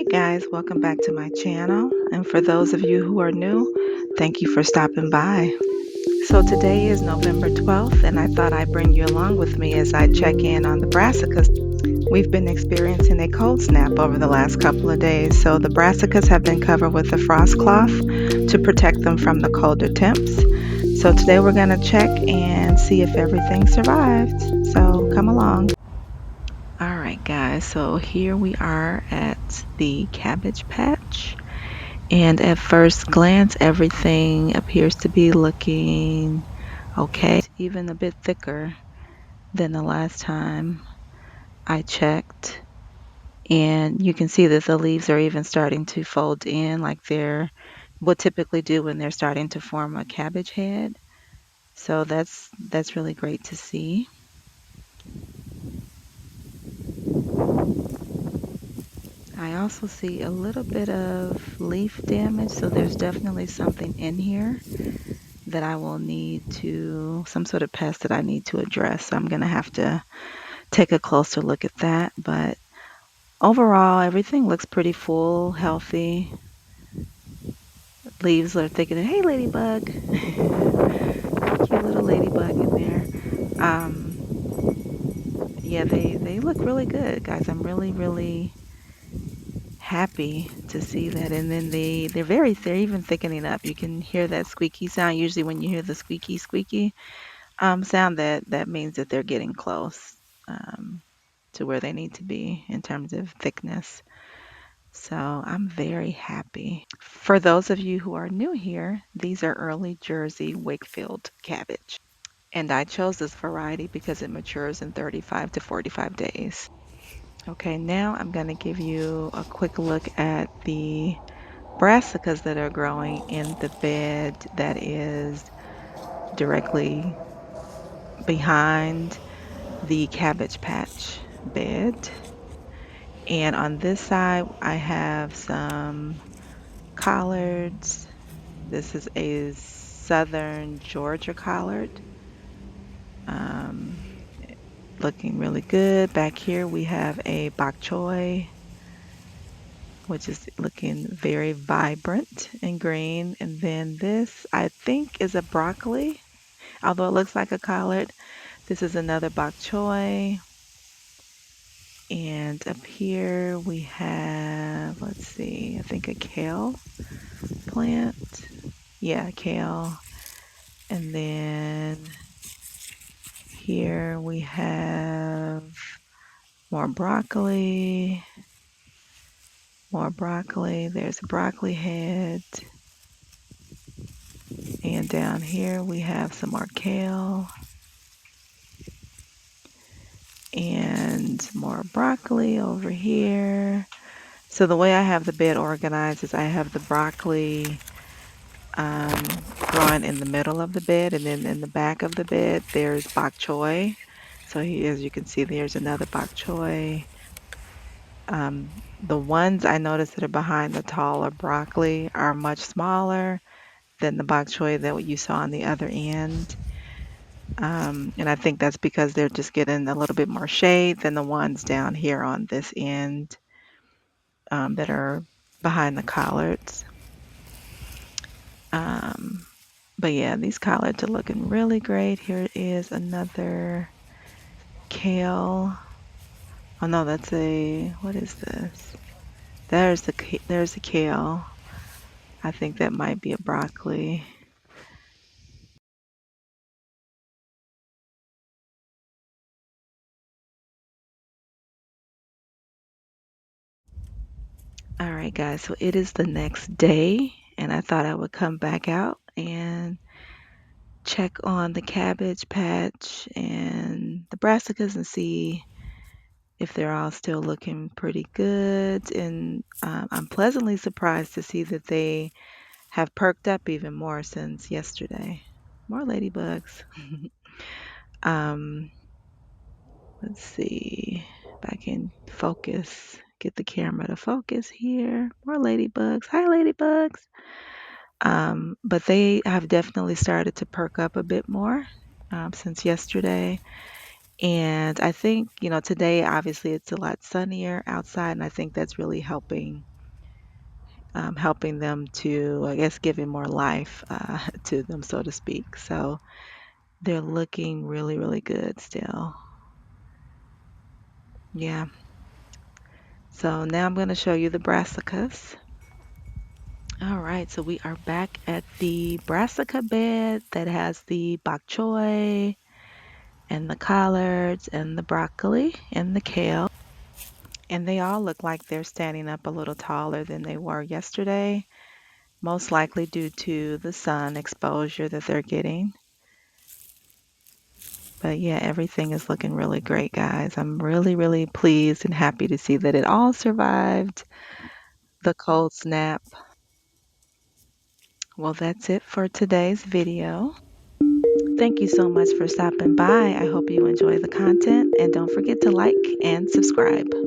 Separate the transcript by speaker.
Speaker 1: Alright guys, welcome back to my channel. And for those of you who are new, thank you for stopping by. So today is November 12th and I thought I'd bring you along with me as I check in on the brassicas. We've been experiencing a cold snap over the last couple of days, so the brassicas have been covered with a frost cloth to protect them from the colder temps. So today we're going to check and see if everything survived. So come along. Alright guys, so here we are at the cabbage patch, and at first glance everything appears to be looking okay, even a bit thicker than the last time I checked. And you can see that the leaves are even starting to fold in like they're what typically do when they're starting to form a cabbage head. So that's really great to see. I also see a little bit of leaf damage, so there's definitely something in here that I will need to, some sort of pest that I need to address. So I'm going to have to take a closer look at that. But overall, everything looks pretty full, healthy. Leaves are thinking, hey, ladybug. Cute little ladybug in there. Yeah, they look really good, guys. I'm really happy to see that. And then they're even thickening up. You can hear that squeaky sound. Usually when you hear the squeaky sound, that means that they're getting close to where they need to be in terms of thickness. So I'm very happy. For those of you who are new here, these are Early Jersey Wakefield cabbage. And I chose this variety because it matures in 35 to 45 days. Okay, now I'm going to give you a quick look at the brassicas that are growing in the bed that is directly behind the cabbage patch bed. And on this side, I have some collards. This is a southern Georgia collard. Um, Looking really good. Back here, we have a bok choy, which is looking very vibrant and green. And then this, I think, is a broccoli, although it looks like a collard. This is another bok choy. And up here we have, let's see, I think a kale plant. Yeah, kale. And then here we have more broccoli. More broccoli. There's a broccoli head. And down here we have some more kale. And more broccoli over here. So the way I have the bed organized is I have the broccoli growing in the middle of the bed, and then in the back of the bed there's bok choy. So here, as you can see, there's another bok choy. The ones I noticed that are behind the taller broccoli are much smaller than the bok choy that you saw on the other end. And I think that's because they're just getting a little bit more shade than the ones down here on this end that are behind the collards. But yeah, these collards are looking really great. Here is another kale. Oh no, that's a, what is this? There's the kale. I think that might be a broccoli. All right, guys, so it is the next day, and I thought I would come back out and check on the cabbage patch and the brassicas and see if they're all still looking pretty good. And I'm pleasantly surprised to see that they have perked up even more since yesterday. More ladybugs. um, let's see if I can focus, get the camera to focus here. More ladybugs. Hi, ladybugs. But they have definitely started to perk up a bit more since yesterday. And I think, today obviously it's a lot sunnier outside, and I think that's really helping helping them to, I guess, giving more life to them, so to speak. So they're looking really, really good still. Yeah. So now I'm going to show you the brassicas. All right, so we are back at the brassica bed that has the bok choy and the collards and the broccoli and the kale. And they all look like they're standing up a little taller than they were yesterday, most likely due to the sun exposure that they're getting. But yeah, everything is looking really great, guys. I'm really, really pleased and happy to see that it all survived the cold snap. Well, that's it for today's video. Thank you so much for stopping by. I hope you enjoy the content and don't forget to like and subscribe.